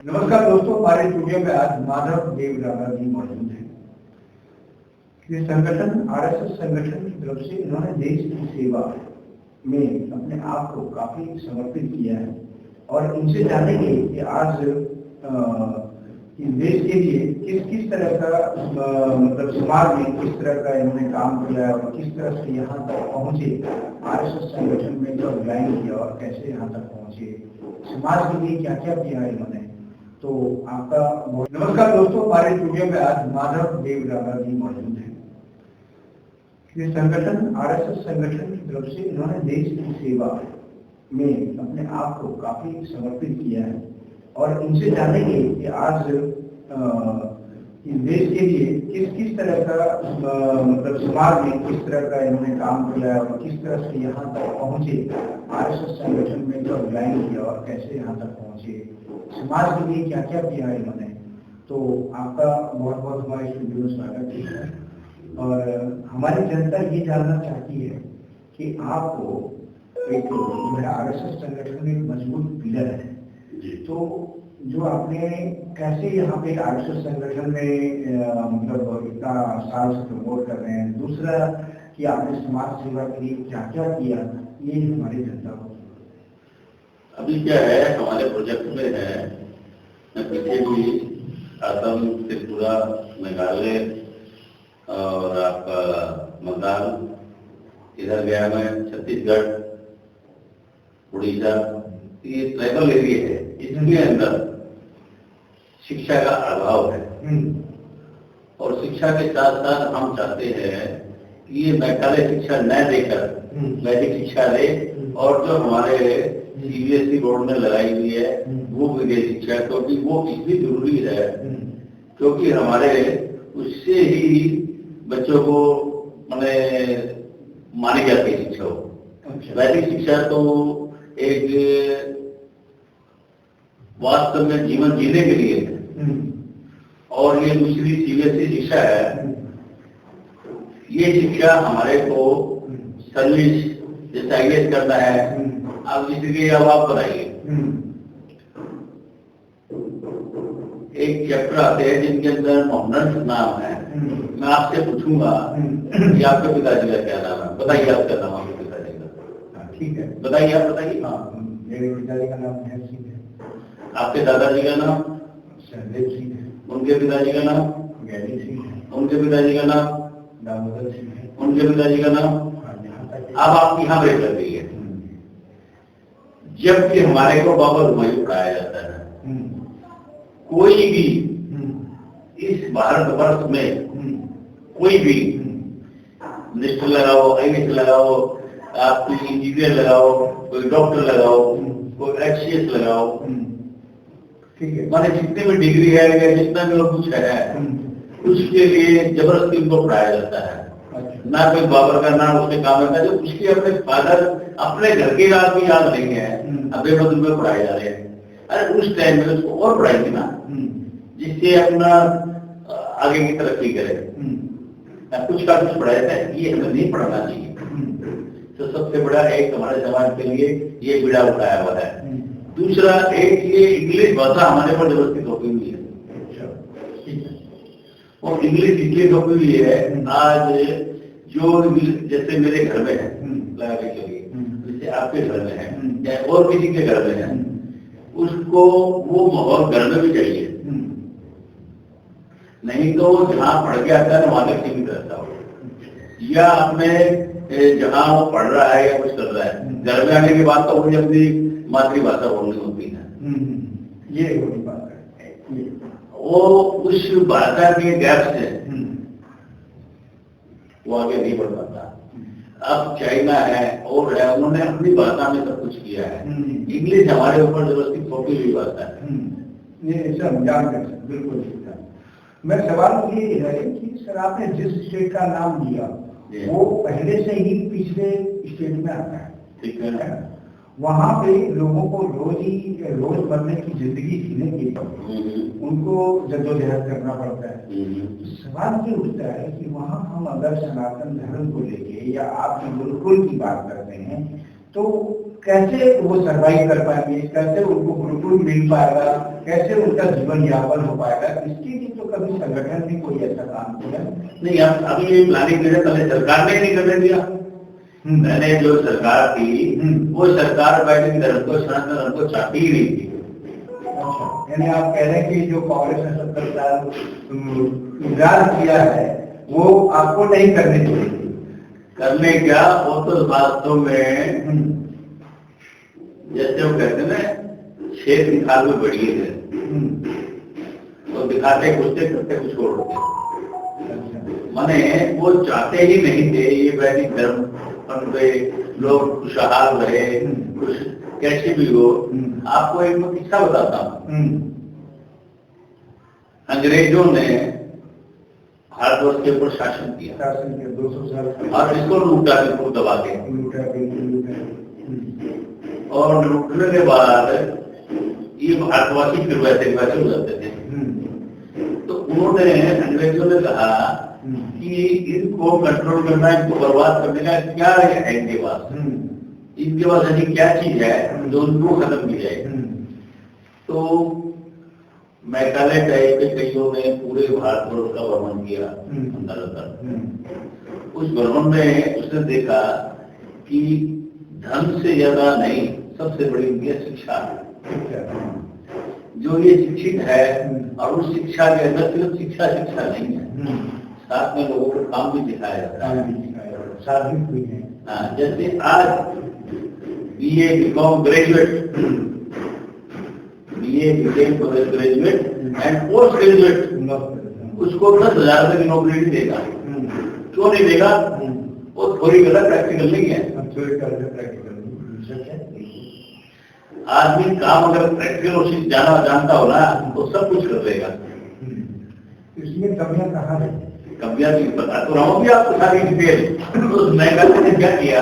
नमस्कार दोस्तों, हमारे स्टूडियो में आज माधव देव राणा जी मौजूद हैं। ये संगठन आरएसएस संगठन की तरफ से इन्होंने देश की सेवा में अपने आप को काफी समर्पित किया है और इनसे जानेंगे कि आज इस देश के लिए किस किस तरह का मतलब समाज में किस तरह का इन्होंने काम किया है और किस तरह से यहाँ तक पहुंचे। आरएसएस संगठन में जब ज्वाइन किया और कैसे यहाँ तक पहुंचे, समाज के लिए क्या क्या किया है इन्होंने। तो आपका नमस्कार दोस्तों, हमारे स्टूडियो में आज माधव देव राणा जी मौजूद हैं। ये संगठन आरएसएस संगठन की तरफ से इन्होंने देश की सेवा में अपने आप को काफी समर्पित किया है और इनसे जानेंगे कि आज इस देश के लिए किस किस तरह का मतलब समाज में किस तरह का इन्होंने काम किया है और किस तरह से यहाँ तक पहुंचे। आरएसएस संगठन में जब ज्वाइन किया और कैसे यहाँ तक पहुंचे, समाज के लिए क्या क्या किया है इन्होंने। तो आपका बहुत बहुत हमारे स्टूडियो में स्वागत है और हमारी जनता ये जानना चाहती है कि आपको एक आरएसएस संगठन में मजबूत पिलर है, तो जो आपने कैसे यहाँ पे आरएसएस संगठन में मतलब इतना साल से प्रमोट कर रहे हैं, दूसरा कि आपने समाज सेवा के लिए क्या क्या किया, ये हमारी जनता को। अभी क्या है हमारे प्रोजेक्ट में है, मैं पीछे भी असम, त्रिपुरा, मेघालय और आपका बंगाल, इधर गया मैं छत्तीसगढ़, उड़ीसा, ये ट्राइबल एरिया है। इसके अंदर शिक्षा का अभाव है और शिक्षा के साथ साथ हम चाहते हैं कि ये मेघालय शिक्षा न देकर वैदिक शिक्षा दे और जो हमारे सीबीएसई बोर्ड ने लगाई हुई है वो विदेश शिक्षा, क्योंकि वो इसलिए जरूरी है क्योंकि हमारे उससे ही बच्चों को मानी जाती है शिक्षा हो। वैदिक शिक्षा तो एक वास्तव में जीवन जीने के लिए है और ये दूसरी सीबीएसई शिक्षा है। ये शिक्षा हमारे को सर्विस जैसे आईएएस करना है, आप जिसके अब आप बताइए एक चैप्टर आते हैं जिनके अंदर मोहम्मद नाम है। मैं आपसे पूछूंगा कि आपके पिताजी का क्या नाम है, बताइए आपका नाम, आपके पिताजी का। ठीक है, बताइए, आप बताइए। हाँ, मेरे पिताजी का नाम है सिंह है। आपके दादाजी का नाम सहदेव सिंह है। उनके पिताजी का नाम गैरी सिंह है। उनके पिताजी का नाम दामोदर सिंह है। उनके पिताजी का नाम। अब आप यहाँ ब्रेक कर दीजिए। जबकि हमारे को बाबा रुमायूं पढ़ाया जाता है, कोई भी इस भारतवर्ष में कोई भी मिनिस्टर लगाओ, आईएएस लगाओ, आप कोई इंजीनियर लगाओ, कोई डॉक्टर लगाओ, कोई एचसीएस लगाओ, ठीक है, माने जितने भी डिग्री है या जितना भी और कुछ है उसके लिए जबरदस्ती उनको पढ़ाया जाता है। ना कोई बाबर का नाम उसके काम है जो उसके अपने फादर अपने घर के आदमी याद नहीं है, अबे बदल में पढ़ाए जा रहे हैं। अरे उस टाइम में उसको और पढ़ाएंगे ना जिससे अपना आगे की तरक्की करे। कुछ का कुछ पढ़ाया था, ये हमें नहीं पढ़ना चाहिए। तो सबसे बड़ा एक हमारे समाज के लिए ये बीड़ा उठाया हुआ है। दूसरा एक ये इंग्लिश भाषा हमारे पर जबरदस्ती थोपी हुई है और इंग्लिश इसलिए थोपी हुई है। आज जो जैसे मेरे घर में है लगा के चलिए, जैसे आपके घर में है या और किसी के घर में है, उसको वो माहौल घर में भी चाहिए, नहीं तो जहाँ पढ़ के आता है वहां तक सीमित रहता हो या अपने जहाँ वो पढ़ रहा है या कुछ कर रहा है, घर में आने के बाद तो उन्हें अपनी मातृभाषा बोलनी होती है। ये बड़ी बात है। वो उस भाषा के गैप से वो आगे नहीं बढ़ पाता। अब चाइना है और है, उन्होंने अपनी भाषा में सब कुछ किया है। इंग्लिश हमारे ऊपर जबरदस्ती थोपी हुई भाषा है। ये सब जान कर बिल्कुल ठीक है। मैं सवाल ये है कि सर आपने जिस स्टेट का नाम लिया वो पहले से ही पिछले स्टेट में आता है, ठीक है ना? वहाँ पे लोगों को रोज मरने की जिंदगी जीने के लिए उनको जद्दोजहद करना पड़ता है। सवाल ये उठता है कि वहाँ हम अगर सनातन धर्म को लेके या आपके गुरुकुल की बात करते हैं तो कैसे वो सर्वाइव कर पाएंगे, कैसे उनको गुरुकुल मिल पाएगा, कैसे उनका जीवन यापन हो पाएगा, इसके लिए तो कभी संगठन भी कोई ऐसा काम किया नहीं। अब अभी ये प्लानिंग करे पहले सरकार ने नहीं करने दिया। मैंने जो सरकार थी वो सरकार वैदिक धर्म को, सनातन धर्म को चाहती ही नहीं थी। अच्छा, यानी आप कह रहे हैं कि जो कांग्रेस ने 70 साल राज किया है वो आपको नहीं करने चाहिए। करने क्या, वो तो वास्तव में जैसे वो कहते हैं ना, शेर की खाल में बढ़िए थे, तो दिखाते कुछ थे, करते कुछ और होते। माने वो चाहते ही नहीं थे ये वैदिक धर्म पर लोग खुशहाल रहे, कुछ कैसे भी हो। आपको एक किस्सा बताता हूँ। अंग्रेजों ने भारतवर्ष के ऊपर शासन किया 200 साल और इसको लूटा, बिल्कुल दबा के। और लूटने के बाद ये भारतवासी फिर वैसे वैसे हो जाते थे। तो उन्होंने, अंग्रेजों ने कहा कि इनको कंट्रोल करना, इनको बर्बाद करने का क्या है इनके पास, इनके पास ऐसी क्या चीज है जो उनको खत्म की जाए। तो मैकाले टाइप के कईयों ने पूरे भारतवर्ष का भ्रमण किया अंदर अंदर। उस भ्रमण में उसने देखा कि धन से ज्यादा नहीं, सबसे बड़ी उनकी शिक्षा है। जो ये शिक्षित है और उस शिक्षा के अंदर सिर्फ शिक्षा नहीं है, साथ में लोगों को काम भी दिखाया जाता है। हाँ, जैसे आज BA BCom graduate, BA BCom graduate and post graduate, उसको 10,000 रुपए की नौकरी नहीं देगा। क्यों नहीं देगा? वो थोड़ी गलत प्रैक्टिकल नहीं है। आदमी काम अगर प्रैक्टिकल उसी जानता हो ना तो सब कुछ कर देगा। इसमें कमियां कहाँ है? कमियां भी बता तो रहा हूँ भी आपको सारी डिटेल। तो मैकाले ने क्या किया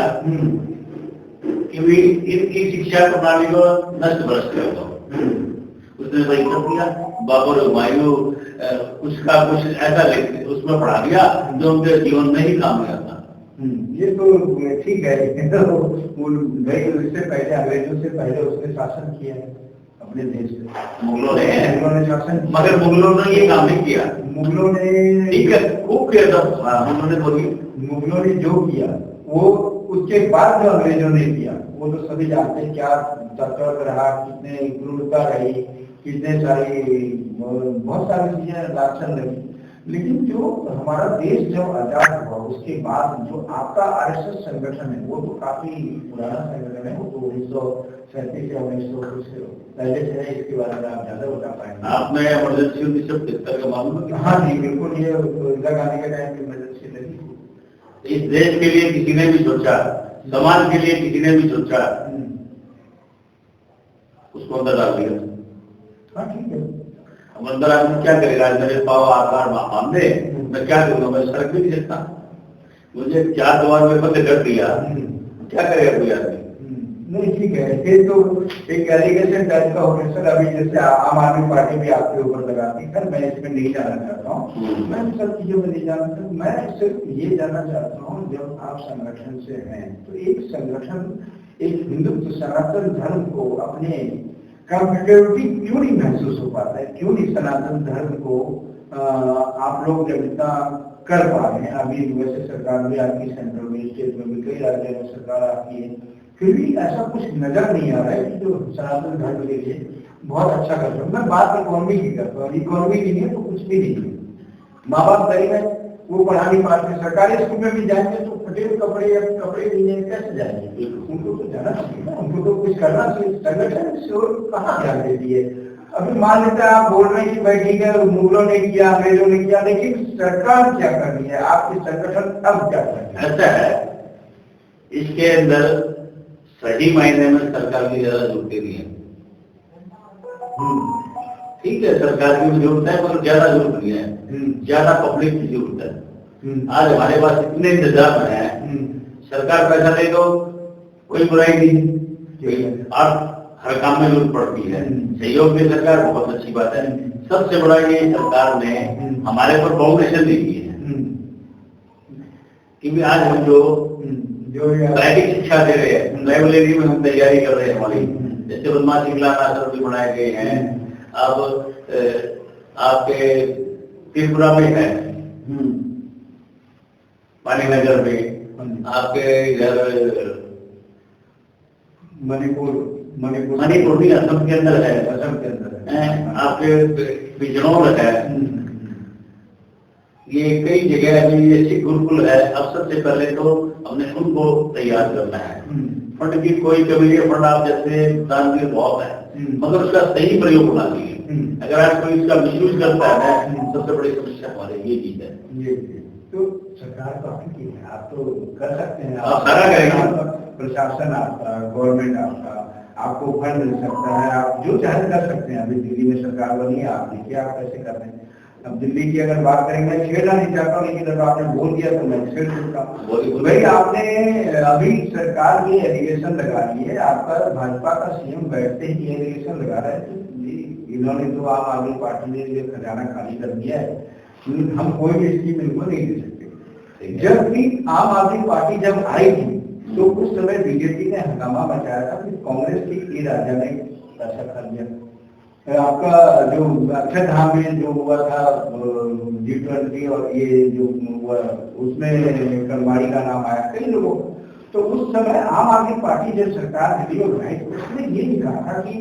कि भी इनकी शिक्षा प्रणाली को नष्ट भ्रष्ट कर दो। उसने वही कर दिया। बाबर हुमायूं उसका कुछ ऐसा उसमें पढ़ा दिया जो उनके जीवन में ही काम में आता। ये तो ठीक है, इससे पहले अंग्रेजों से पहले उसने शासन किया है अपने देश पे। मुगलों ने शासन, मगर मुगलों ने ये काम नहीं किया। मुगलों ने ठीक है, खूब किया था। मुगलों ने जो किया वो उसके बाद जो अंग्रेजों ने किया वो तो सभी जानते हैं। क्या तत्व रहा, कितने क्रूरता रही, कितने सारी बहुत सारी चीजें लाछन लगी। लेकिन जो हमारा देश जब आजाद हुआ उसके बाद जो आपका आरएसएस संगठन है वो तो काफी पुराना संगठन है। वो तो 1937 या 1900 से पहले से है। इसके बारे में आप ज्यादा बता पाएंगे। आपने इमरजेंसी 1973 का मालूम है? हाँ जी बिल्कुल, ये इंदिरा गांधी के टाइम की इमरजेंसी लगी। इस देश के लिए किसी ने भी सोचा, समाज के लिए किसी ने भी सोचा, उसको अंदर डाल दिया। हाँ ठीक है, अब अंदर आदमी क्या करेगा? मेरे पाव आकार बांधे, मैं क्या करूंगा? मैं सड़क भी नहीं सकता। मुझे 4 द्वार में बंद कर दिया, क्या करेगा कोई आदमी? नहीं ठीक है, ये तो एक एलिगेशन टाइप का हो। सर अभी जैसे आम आदमी पार्टी भी आपके ऊपर लगाती है, मैं इसमें नहीं जाना चाहता हूँ। मैं सब चीजों में नहीं जानना चाहता। मैं सिर्फ ये जानना चाहता हूँ, जब आप संगठन से हैं तो एक संगठन एक हिंदुत्व सनातन धर्म को अपने कंपेटिबिलिटी क्यों नहीं महसूस हो पाता है? क्यों नहीं सनातन धर्म को आप लोग जब इतना कर पा रहे हैं? अभी वैसे सरकार भी आपकी, सेंट्रल में, स्टेट में भी कई राज्यों में सरकार आपकी है, फिर भी ऐसा कुछ नजर नहीं आ रहा है कि जो सनातन धर्म के लिए बहुत अच्छा कर रहा है। मैं बात इकोनॉमी की करता हूँ। इकोनॉमी की नहीं है तो कुछ भी नहीं है। माँ बाप गरीब है, वो पढ़ा नहीं पाते। सरकारी स्कूल में भी जाएंगे तो फटे कपड़े या कपड़े नहीं कैसे जाएंगे? उनको तो जाना चाहिए ना, उनको तो कुछ करना चाहिए। संगठन से कहाँ ध्यान देती है? अभी मान लेते हैं आप बोल रहे हैं कि भाई ठीक है मुगलों ने किया, अंग्रेजों ने किया, लेकिन सरकार क्या कर रही है? आपकी संगठन अब क्या कर रही है? ऐसा है, इसके अंदर सही मायने में सरकार की ज्यादा जरूरत नहीं है। ठीक है, सरकार की भी जरूरत है मगर ज्यादा जरूरत नहीं है। ज्यादा पब्लिक की जरूरत है। आज हमारे पास इतने इंतजाम है, सरकार पैसा दे दो कोई बुराई नहीं, और हर काम में जरूरत पड़ती है। सहयोग की सरकार बहुत अच्छी बात है। सबसे बड़ा ये सरकार ने हमारे पर फाउंडेशन दी है कि आज हम जो जो प्राइवेट शिक्षा दे रहे हैं, लाइब्रेरी में हम तैयारी कर रहे हैं हमारी, जैसे बदमाशी खिलाना आश्रम भी बनाए गए हैं। अब आपके त्रिपुरा में है, पानीनगर में, आपके इधर मणिपुर भी असम के अंदर है, आपके बिजनौर है, ये कई जगह अभी ऐसी गुरुकुल है। अब सबसे पहले तो हमने उनको तैयार करना है। फंड की कोई कमी नहीं, फंड आप जैसे दानवीर बहुत है, मगर उसका सही प्रयोग होना चाहिए। अगर आप कोई इसका मिसयूज करता है, सबसे बड़ी समस्या हमारे ये चीज है। ये तो सरकार तो आपकी है, आप तो कर सकते हैं, आप सारा करेंगे, प्रशासन आपका, गवर्नमेंट आपका, आपको फंड मिल सकता है, आप जो चाहे कर सकते हैं। अभी दिल्ली में सरकार बनी है, आप देखिए आप कैसे कर रहे हैं। अब दिल्ली की अगर बात करेंगे, मैं छेड़ना नहीं चाहता हूँ, लेकिन अगर आपने बोल दिया तो मैं छेड़ सकता हूँ। भाई आपने अभी सरकार की एलिगेशन लगा ली है, आपका भाजपा का सीएम बैठते ही एलिगेशन लगा रहा है कि इन्होंने तो आम आदमी पार्टी ने ये खजाना खाली कर दिया है, हम कोई भी स्कीम इनको नहीं दे सकते। जबकि आम आदमी पार्टी जब आई थी तो उस समय बीजेपी ने हंगामा मचाया था कि कांग्रेस की राजा ने पैसा खा लिया। आपका जो अक्षरधाम में जो हुआ था G20 और ये जो हुआ उसमें कलवाड़ी का नाम आया कई लोगों, तो उस समय आम आदमी पार्टी जब सरकार दिल्ली में बनाई तो उसने ये नहीं कहा था कि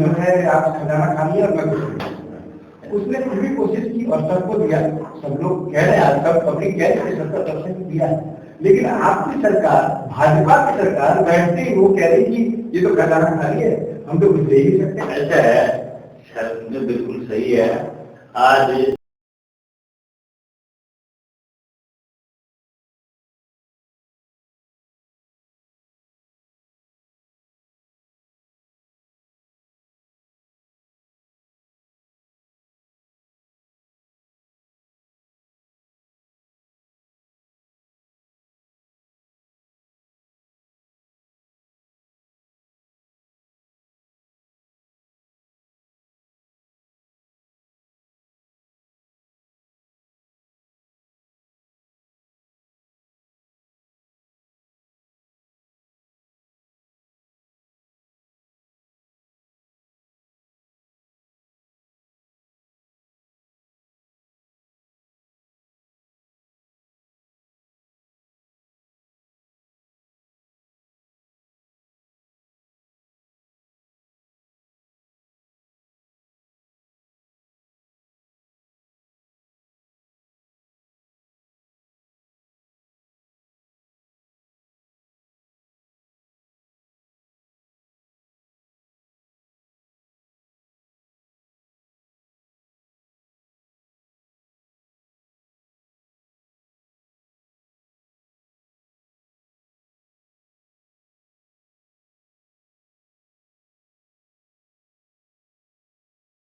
जो है आप खजाना खा लिया और मैं कुछ, उसने पूरी कोशिश की और सबको दिया। सब लोग कह रहे हैं, सब पब्लिक कह रहे हैं 70% दिया है, लेकिन आपकी सरकार, भाजपा की सरकार बैठते ही वो कह रही कि ये तो खजाना खाली है, हम तो कुछ दे ही सकते हैं। ऐसा है, बिल्कुल सही है। आज